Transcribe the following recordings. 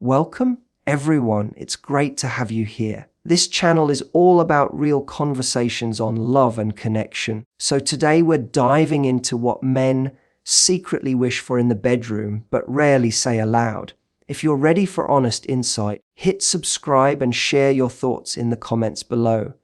Welcome, everyone. It's great to have you here. This channel is all about real conversations on love and connection. So today we're diving into what men secretly wish for in the bedroom, but rarely say aloud. If you're ready for honest insight, hit subscribe and share your thoughts in the comments below.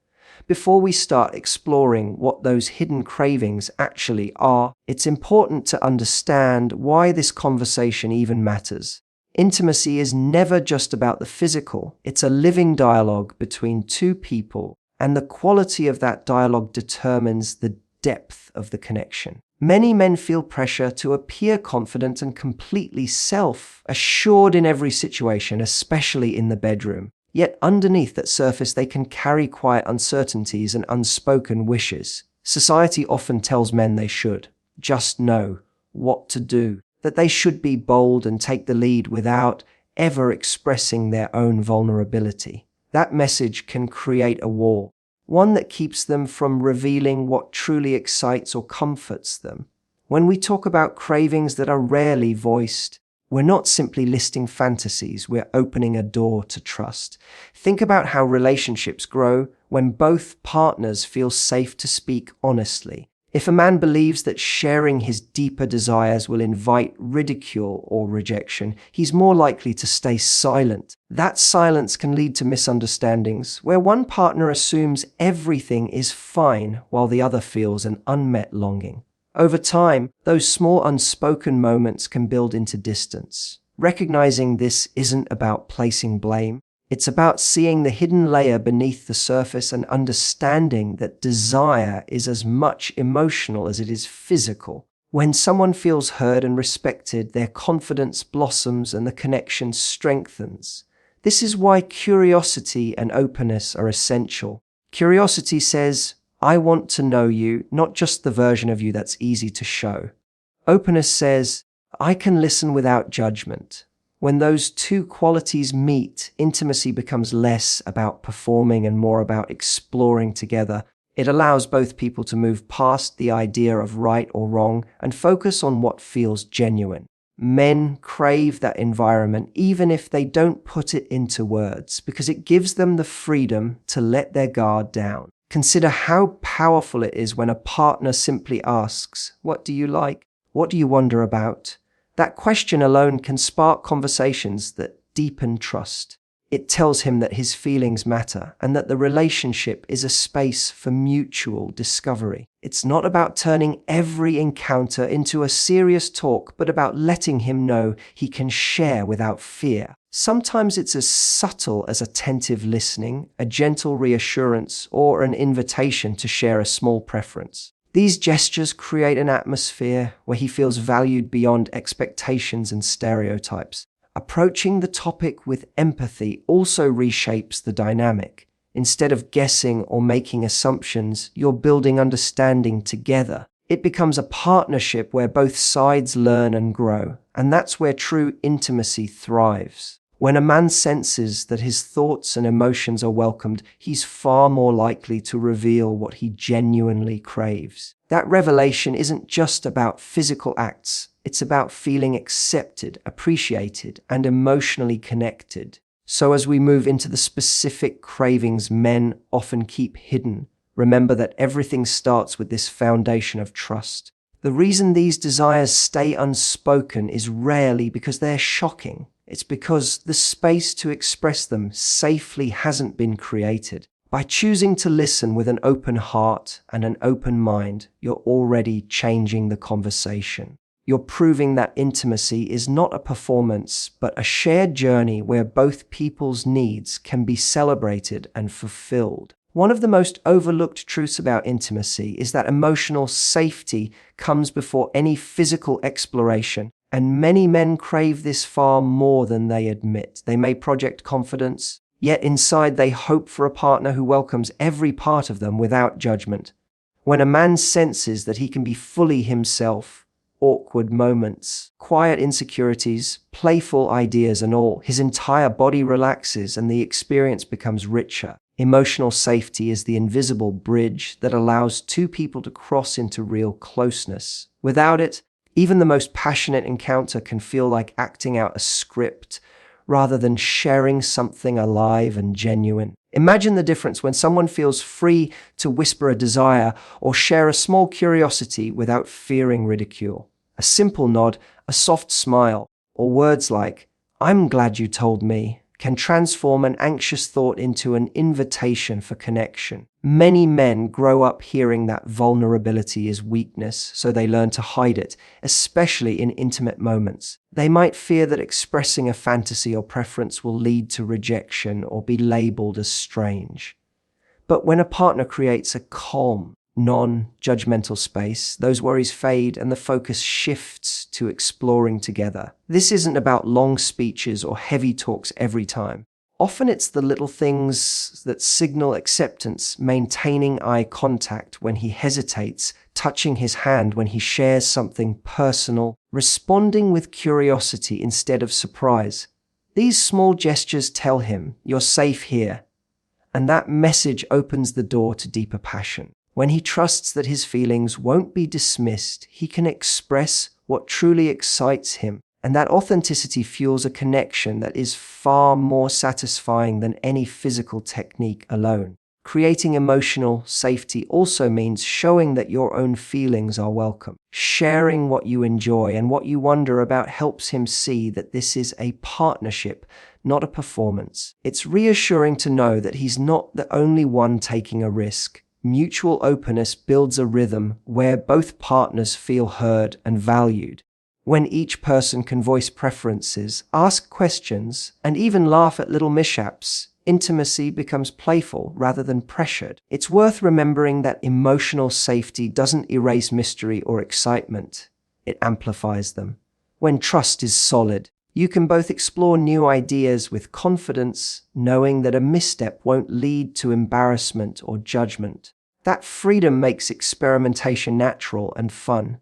Before we start exploring what those hidden cravings actually are, it's important to understand why this conversation even matters. Intimacy is never just about the physical. It's a living dialogue between two people, and the quality of that dialogue determines the depth of the connection. Many men feel pressure to appear confident and completely self-assured in every situation, especially in the bedroom. Yet underneath that surface, they can carry quiet uncertainties and unspoken wishes. Society often tells men they should just know what to do, that they should be bold and take the lead without ever expressing their own vulnerability. That message can create a wall, one that keeps them from revealing what truly excites or comforts them. When we talk about cravings that are rarely voiced, we're not simply listing fantasies, we're opening a door to trust. Think about how relationships grow when both partners feel safe to speak honestly. If a man believes that sharing his deeper desires will invite ridicule or rejection, he's more likely to stay silent. That silence can lead to misunderstandings, where one partner assumes everything is fine while the other feels an unmet longing. Over time, those small unspoken moments can build into distance. Recognizing this isn't about placing blame. It's about seeing the hidden layer beneath the surface and understanding that desire is as much emotional as it is physical. When someone feels heard and respected, their confidence blossoms and the connection strengthens. This is why curiosity and openness are essential. Curiosity says, I want to know you, not just the version of you that's easy to show. Openness says, I can listen without judgment. When those two qualities meet, intimacy becomes less about performing and more about exploring together. It allows both people to move past the idea of right or wrong and focus on what feels genuine. Men crave that environment even if they don't put it into words, because it gives them the freedom to let their guard down. Consider how powerful it is when a partner simply asks, "What do you like? What do you wonder about?" That question alone can spark conversations that deepen trust. It tells him that his feelings matter and that the relationship is a space for mutual discovery. It's not about turning every encounter into a serious talk, but about letting him know he can share without fear. Sometimes it's as subtle as attentive listening, a gentle reassurance, or an invitation to share a small preference. These gestures create an atmosphere where he feels valued beyond expectations and stereotypes. Approaching the topic with empathy also reshapes the dynamic. Instead of guessing or making assumptions, you're building understanding together. It becomes a partnership where both sides learn and grow, and that's where true intimacy thrives. When a man senses that his thoughts and emotions are welcomed, he's far more likely to reveal what he genuinely craves. That revelation isn't just about physical acts, it's about feeling accepted, appreciated, and emotionally connected. So as we move into the specific cravings men often keep hidden, remember that everything starts with this foundation of trust. The reason these desires stay unspoken is rarely because they're shocking. It's because the space to express them safely hasn't been created. By choosing to listen with an open heart and an open mind, you're already changing the conversation. You're proving that intimacy is not a performance, but a shared journey where both people's needs can be celebrated and fulfilled. One of the most overlooked truths about intimacy is that emotional safety comes before any physical exploration. And many men crave this far more than they admit. They may project confidence, yet inside they hope for a partner who welcomes every part of them without judgment. When a man senses that he can be fully himself, awkward moments, quiet insecurities, playful ideas and all, his entire body relaxes and the experience becomes richer. Emotional safety is the invisible bridge that allows two people to cross into real closeness. Without it, even the most passionate encounter can feel like acting out a script rather than sharing something alive and genuine. Imagine the difference when someone feels free to whisper a desire or share a small curiosity without fearing ridicule. A simple nod, a soft smile, or words like, "I'm glad you told me," can transform an anxious thought into an invitation for connection. Many men grow up hearing that vulnerability is weakness, so they learn to hide it, especially in intimate moments. They might fear that expressing a fantasy or preference will lead to rejection or be labeled as strange. But when a partner creates a calm, non-judgmental space, those worries fade and the focus shifts to exploring together. This isn't about long speeches or heavy talks every time. Often it's the little things that signal acceptance, maintaining eye contact when he hesitates, touching his hand when he shares something personal, responding with curiosity instead of surprise. These small gestures tell him, "You're safe here," and that message opens the door to deeper passion. When he trusts that his feelings won't be dismissed, he can express what truly excites him, and that authenticity fuels a connection that is far more satisfying than any physical technique alone. Creating emotional safety also means showing that your own feelings are welcome. Sharing what you enjoy and what you wonder about helps him see that this is a partnership, not a performance. It's reassuring to know that he's not the only one taking a risk. Mutual openness builds a rhythm where both partners feel heard and valued. When each person can voice preferences, ask questions, and even laugh at little mishaps, intimacy becomes playful rather than pressured. It's worth remembering that emotional safety doesn't erase mystery or excitement. It amplifies them. When trust is solid, you can both explore new ideas with confidence, knowing that a misstep won't lead to embarrassment or judgment. That freedom makes experimentation natural and fun.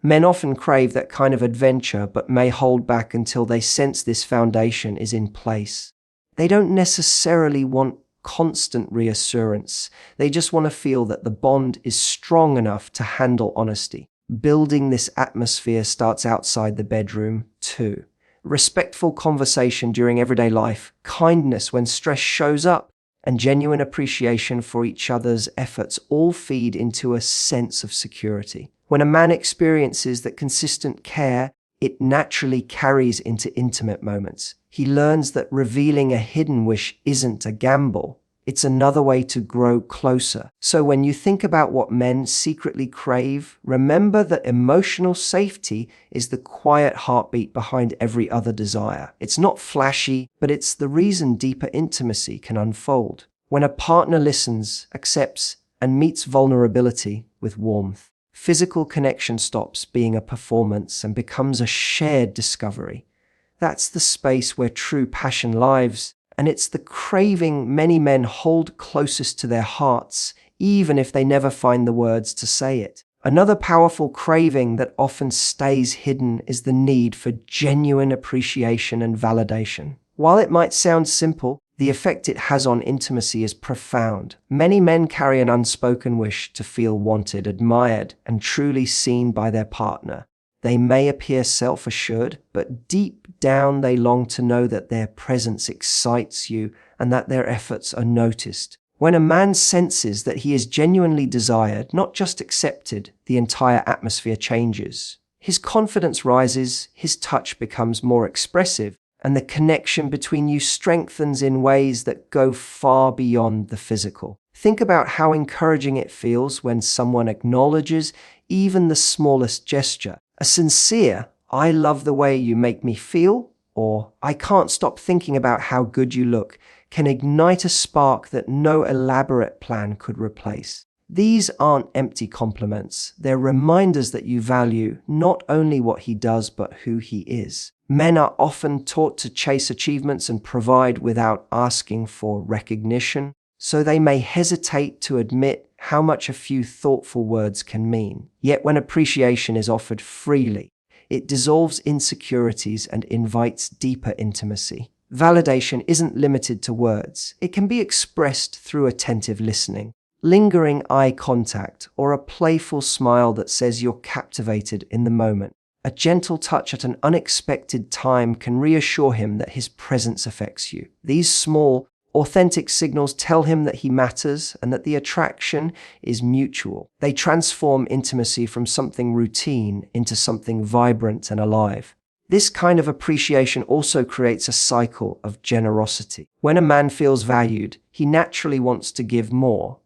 Men often crave that kind of adventure, but may hold back until they sense this foundation is in place. They don't necessarily want constant reassurance. They just want to feel that the bond is strong enough to handle honesty. Building this atmosphere starts outside the bedroom, too. Respectful conversation during everyday life, kindness when stress shows up, and genuine appreciation for each other's efforts all feed into a sense of security. When a man experiences that consistent care, it naturally carries into intimate moments. He learns that revealing a hidden wish isn't a gamble. It's another way to grow closer. So when you think about what men secretly crave, remember that emotional safety is the quiet heartbeat behind every other desire. It's not flashy, but it's the reason deeper intimacy can unfold. When a partner listens, accepts, and meets vulnerability with warmth, physical connection stops being a performance and becomes a shared discovery. That's the space where true passion lives. And it's the craving many men hold closest to their hearts, even if they never find the words to say it. Another powerful craving that often stays hidden is the need for genuine appreciation and validation. While it might sound simple, the effect it has on intimacy is profound. Many men carry an unspoken wish to feel wanted, admired, and truly seen by their partner. They may appear self-assured, but deep down they long to know that their presence excites you and that their efforts are noticed. When a man senses that he is genuinely desired, not just accepted, the entire atmosphere changes. His confidence rises, his touch becomes more expressive, and the connection between you strengthens in ways that go far beyond the physical. Think about how encouraging it feels when someone acknowledges even the smallest gesture. A sincere, "I love the way you make me feel," or "I can't stop thinking about how good you look," can ignite a spark that no elaborate plan could replace. These aren't empty compliments. They're reminders that you value not only what he does, but who he is. Men are often taught to chase achievements and provide without asking for recognition, so they may hesitate to admit how much a few thoughtful words can mean. Yet when appreciation is offered freely, it dissolves insecurities and invites deeper intimacy. Validation isn't limited to words. It can be expressed through attentive listening, lingering eye contact, or a playful smile that says you're captivated in the moment. A gentle touch at an unexpected time can reassure him that his presence affects you. These small, authentic signals tell him that he matters and that the attraction is mutual. They transform intimacy from something routine into something vibrant and alive. This kind of appreciation also creates a cycle of generosity. When a man feels valued, he naturally wants to give more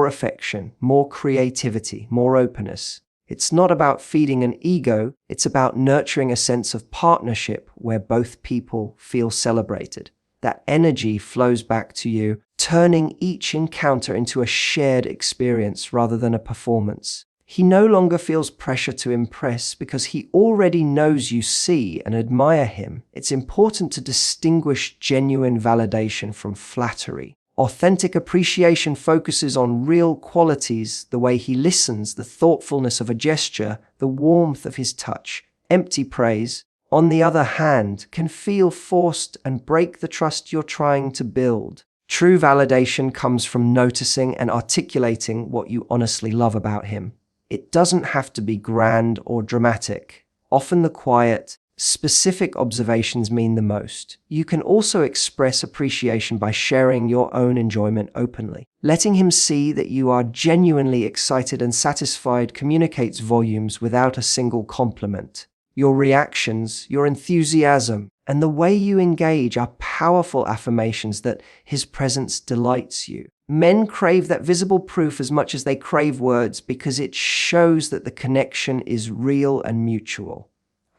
affection, more creativity, more openness. It's not about feeding an ego, it's about nurturing a sense of partnership where both people feel celebrated. That energy flows back to you, turning each encounter into a shared experience rather than a performance. He no longer feels pressure to impress because he already knows you see and admire him. It's important to distinguish genuine validation from flattery. Authentic appreciation focuses on real qualities, the way he listens, the thoughtfulness of a gesture, the warmth of his touch. Empty praise, on the other hand, can feel forced and break the trust you're trying to build. True validation comes from noticing and articulating what you honestly love about him. It doesn't have to be grand or dramatic. Often the quiet, specific observations mean the most. You can also express appreciation by sharing your own enjoyment openly. Letting him see that you are genuinely excited and satisfied communicates volumes without a single compliment. Your reactions, your enthusiasm, and the way you engage are powerful affirmations that his presence delights you. Men crave that visible proof as much as they crave words because it shows that the connection is real and mutual.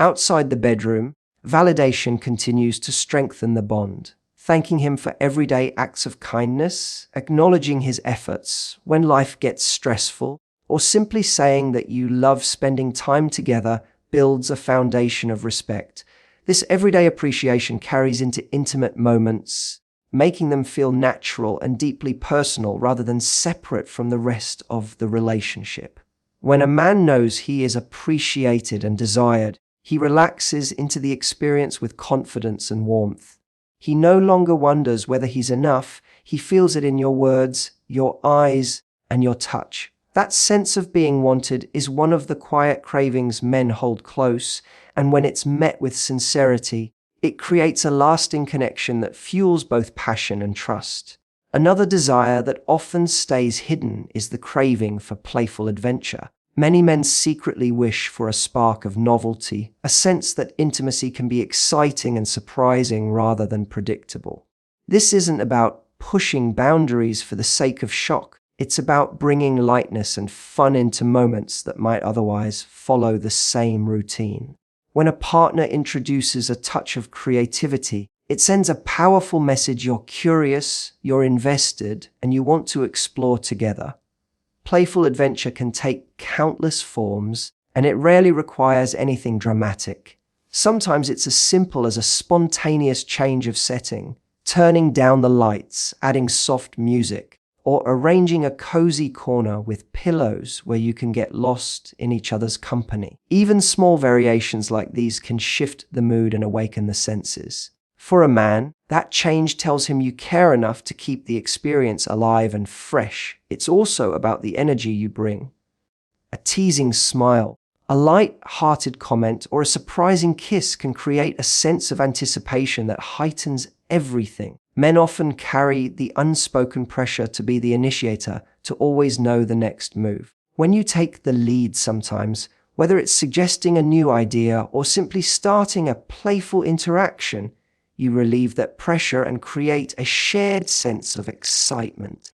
Outside the bedroom, validation continues to strengthen the bond. Thanking him for everyday acts of kindness, acknowledging his efforts when life gets stressful, or simply saying that you love spending time together builds a foundation of respect. This everyday appreciation carries into intimate moments, making them feel natural and deeply personal rather than separate from the rest of the relationship. When a man knows he is appreciated and desired, he relaxes into the experience with confidence and warmth. He no longer wonders whether he's enough, he feels it in your words, your eyes, and your touch. That sense of being wanted is one of the quiet cravings men hold close, and when it's met with sincerity, it creates a lasting connection that fuels both passion and trust. Another desire that often stays hidden is the craving for playful adventure. Many men secretly wish for a spark of novelty, a sense that intimacy can be exciting and surprising rather than predictable. This isn't about pushing boundaries for the sake of shock. It's about bringing lightness and fun into moments that might otherwise follow the same routine. When a partner introduces a touch of creativity, it sends a powerful message you're curious, you're invested, and you want to explore together. Playful adventure can take countless forms, and it rarely requires anything dramatic. Sometimes it's as simple as a spontaneous change of setting, turning down the lights, adding soft music, or arranging a cozy corner with pillows where you can get lost in each other's company. Even small variations like these can shift the mood and awaken the senses. For a man, that change tells him you care enough to keep the experience alive and fresh. It's also about the energy you bring. A teasing smile, a light-hearted comment, or a surprising kiss can create a sense of anticipation that heightens everything. Men often carry the unspoken pressure to be the initiator, to always know the next move. When you take the lead sometimes, whether it's suggesting a new idea or simply starting a playful interaction, you relieve that pressure and create a shared sense of excitement.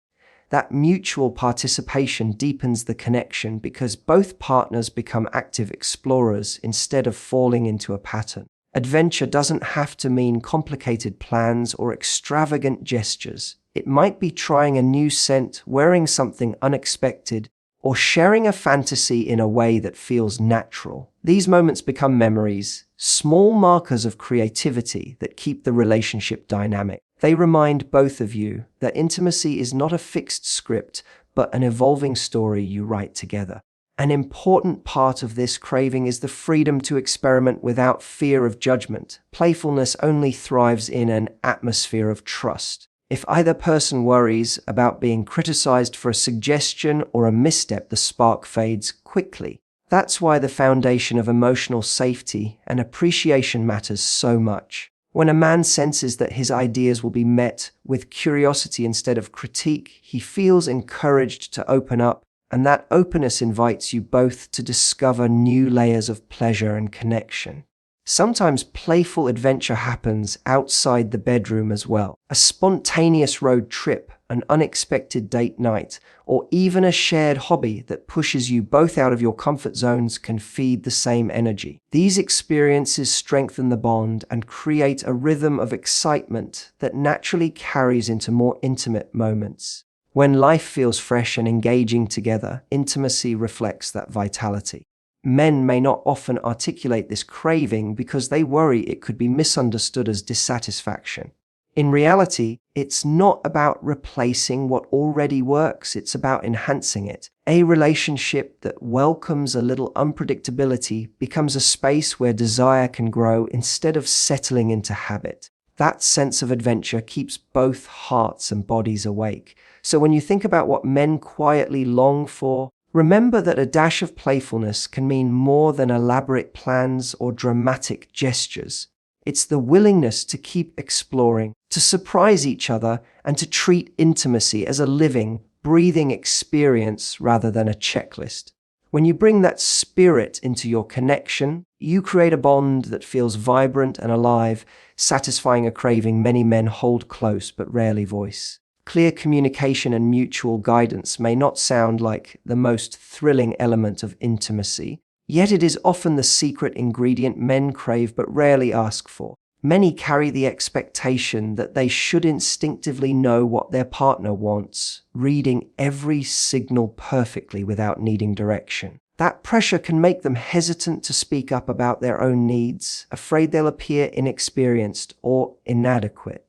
That mutual participation deepens the connection because both partners become active explorers instead of falling into a pattern. Adventure doesn't have to mean complicated plans or extravagant gestures. It might be trying a new scent, wearing something unexpected, or sharing a fantasy in a way that feels natural. These moments become memories, small markers of creativity that keep the relationship dynamic. They remind both of you that intimacy is not a fixed script, but an evolving story you write together. An important part of this craving is the freedom to experiment without fear of judgment. Playfulness only thrives in an atmosphere of trust. If either person worries about being criticized for a suggestion or a misstep, the spark fades quickly. That's why the foundation of emotional safety and appreciation matters so much. When a man senses that his ideas will be met with curiosity instead of critique, he feels encouraged to open up, and that openness invites you both to discover new layers of pleasure and connection. Sometimes playful adventure happens outside the bedroom as well. A spontaneous road trip, an unexpected date night, or even a shared hobby that pushes you both out of your comfort zones can feed the same energy. These experiences strengthen the bond and create a rhythm of excitement that naturally carries into more intimate moments. When life feels fresh and engaging together, intimacy reflects that vitality. Men may not often articulate this craving because they worry it could be misunderstood as dissatisfaction. In reality, it's not about replacing what already works, it's about enhancing it. A relationship that welcomes a little unpredictability becomes a space where desire can grow instead of settling into habit. That sense of adventure keeps both hearts and bodies awake. So when you think about what men quietly long for, remember that a dash of playfulness can mean more than elaborate plans or dramatic gestures. It's the willingness to keep exploring, to surprise each other, and to treat intimacy as a living, breathing experience rather than a checklist. When you bring that spirit into your connection, you create a bond that feels vibrant and alive, satisfying a craving many men hold close but rarely voice. Clear communication and mutual guidance may not sound like the most thrilling element of intimacy, yet it is often the secret ingredient men crave but rarely ask for. Many carry the expectation that they should instinctively know what their partner wants, reading every signal perfectly without needing direction. That pressure can make them hesitant to speak up about their own needs, afraid they'll appear inexperienced or inadequate.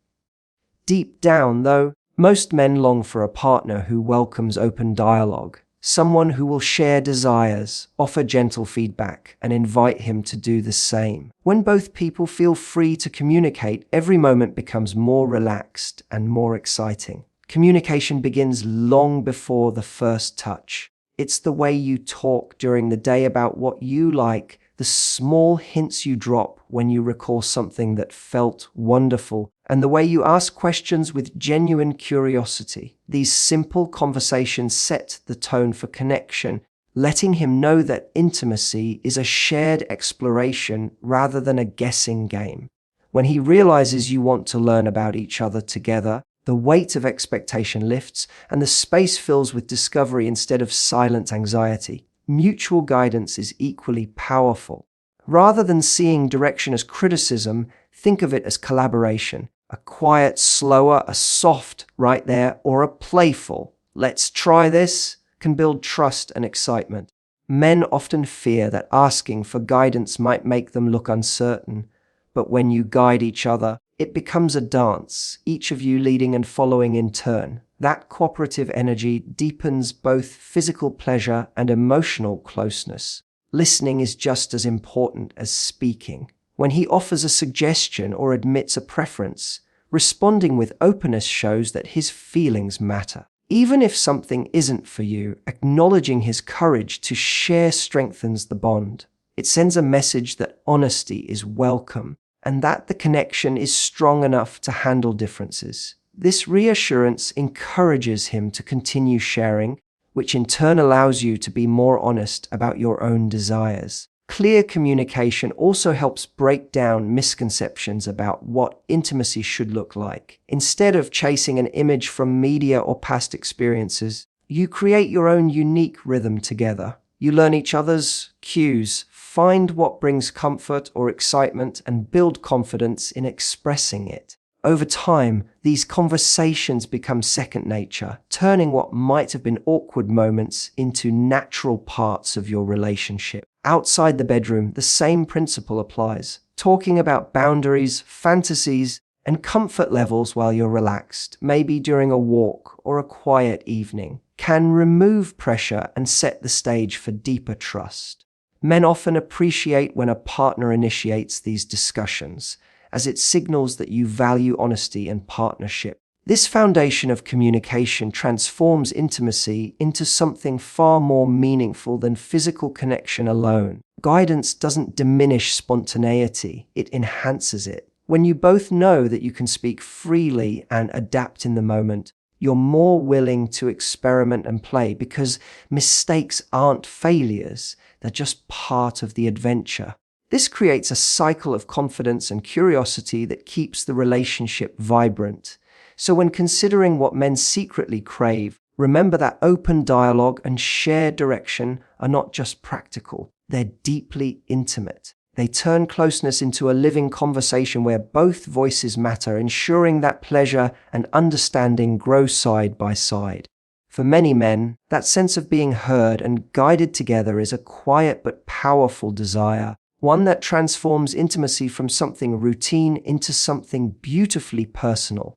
Deep down, though, most men long for a partner who welcomes open dialogue, someone who will share desires, offer gentle feedback, and invite him to do the same. When both people feel free to communicate, every moment becomes more relaxed and more exciting. Communication begins long before the first touch. It's the way you talk during the day about what you like, the small hints you drop when you recall something that felt wonderful, and the way you ask questions with genuine curiosity. These simple conversations set the tone for connection, letting him know that intimacy is a shared exploration rather than a guessing game. When he realizes you want to learn about each other together, the weight of expectation lifts and the space fills with discovery instead of silent anxiety. Mutual guidance is equally powerful. Rather than seeing direction as criticism, think of it as collaboration. A quiet, slower, a soft, right there, or a playful, let's try this, can build trust and excitement. Men often fear that asking for guidance might make them look uncertain, but when you guide each other, it becomes a dance, each of you leading and following in turn. That cooperative energy deepens both physical pleasure and emotional closeness. Listening is just as important as speaking. When he offers a suggestion or admits a preference, responding with openness shows that his feelings matter. Even if something isn't for you, acknowledging his courage to share strengthens the bond. It sends a message that honesty is welcome and that the connection is strong enough to handle differences. This reassurance encourages him to continue sharing, which in turn allows you to be more honest about your own desires. Clear communication also helps break down misconceptions about what intimacy should look like. Instead of chasing an image from media or past experiences, you create your own unique rhythm together. You learn each other's cues, find what brings comfort or excitement, and build confidence in expressing it. Over time, these conversations become second nature, turning what might have been awkward moments into natural parts of your relationship. Outside the bedroom, the same principle applies. Talking about boundaries, fantasies, and comfort levels while you're relaxed, maybe during a walk or a quiet evening, can remove pressure and set the stage for deeper trust. Men often appreciate when a partner initiates these discussions, as it signals that you value honesty and partnership. This foundation of communication transforms intimacy into something far more meaningful than physical connection alone. Guidance doesn't diminish spontaneity, it enhances it. When you both know that you can speak freely and adapt in the moment, you're more willing to experiment and play because mistakes aren't failures, they're just part of the adventure. This creates a cycle of confidence and curiosity that keeps the relationship vibrant. So when considering what men secretly crave, remember that open dialogue and shared direction are not just practical, they're deeply intimate. They turn closeness into a living conversation where both voices matter, ensuring that pleasure and understanding grow side by side. For many men, that sense of being heard and guided together is a quiet but powerful desire, one that transforms intimacy from something routine into something beautifully personal.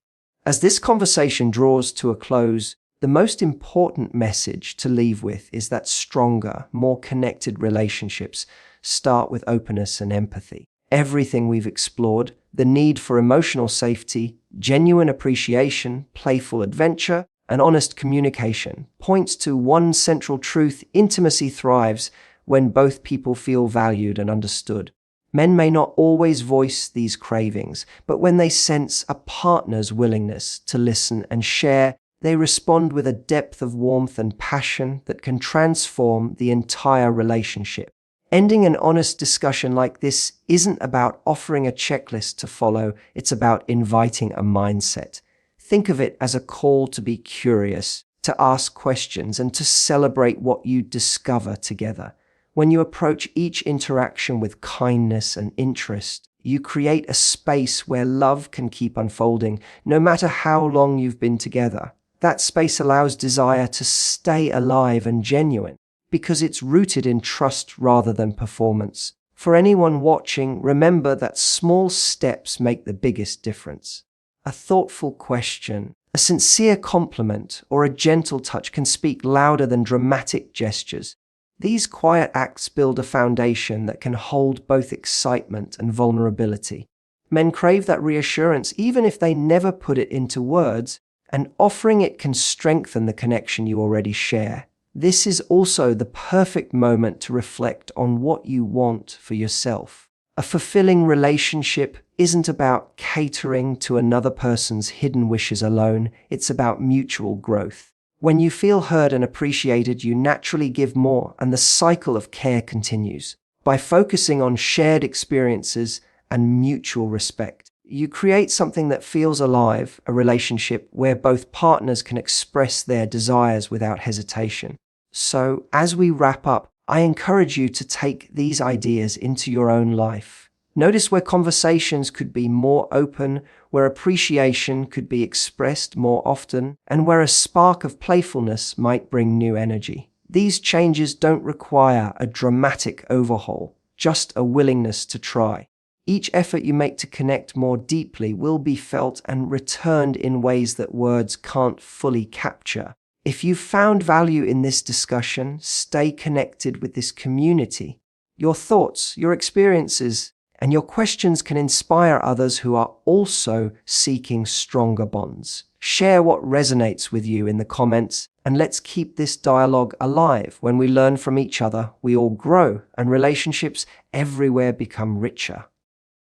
As this conversation draws to a close, the most important message to leave with is that stronger, more connected relationships start with openness and empathy. Everything we've explored, the need for emotional safety, genuine appreciation, playful adventure, and honest communication, points to one central truth: intimacy thrives when both people feel valued and understood. Men may not always voice these cravings, but when they sense a partner's willingness to listen and share, they respond with a depth of warmth and passion that can transform the entire relationship. Ending an honest discussion like this isn't about offering a checklist to follow, it's about inviting a mindset. Think of it as a call to be curious, to ask questions, and to celebrate what you discover together. When you approach each interaction with kindness and interest, you create a space where love can keep unfolding, no matter how long you've been together. That space allows desire to stay alive and genuine, because it's rooted in trust rather than performance. For anyone watching, remember that small steps make the biggest difference. A thoughtful question, a sincere compliment, or a gentle touch can speak louder than dramatic gestures. These quiet acts build a foundation that can hold both excitement and vulnerability. Men crave that reassurance even if they never put it into words, and offering it can strengthen the connection you already share. This is also the perfect moment to reflect on what you want for yourself. A fulfilling relationship isn't about catering to another person's hidden wishes alone, it's about mutual growth. When you feel heard and appreciated, you naturally give more, and the cycle of care continues. By focusing on shared experiences and mutual respect, you create something that feels alive, a relationship where both partners can express their desires without hesitation. So, as we wrap up, I encourage you to take these ideas into your own life. Notice where conversations could be more open, where appreciation could be expressed more often, and where a spark of playfulness might bring new energy. These changes don't require a dramatic overhaul, just a willingness to try. Each effort you make to connect more deeply will be felt and returned in ways that words can't fully capture. If you've found value in this discussion, stay connected with this community. Your thoughts, your experiences, and your questions can inspire others who are also seeking stronger bonds. Share what resonates with you in the comments, and let's keep this dialogue alive. When we learn from each other, we all grow, and relationships everywhere become richer.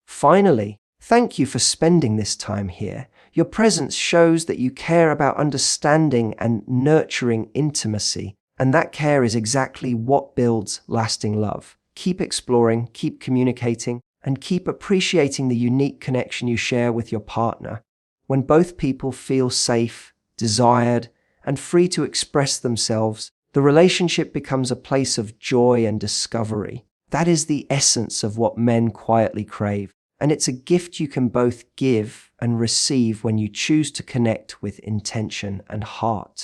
Finally, thank you for spending this time here. Your presence shows that you care about understanding and nurturing intimacy, and that care is exactly what builds lasting love. Keep exploring, keep communicating, and keep appreciating the unique connection you share with your partner. When both people feel safe, desired, and free to express themselves, the relationship becomes a place of joy and discovery. That is the essence of what men quietly crave, and it's a gift you can both give and receive when you choose to connect with intention and heart.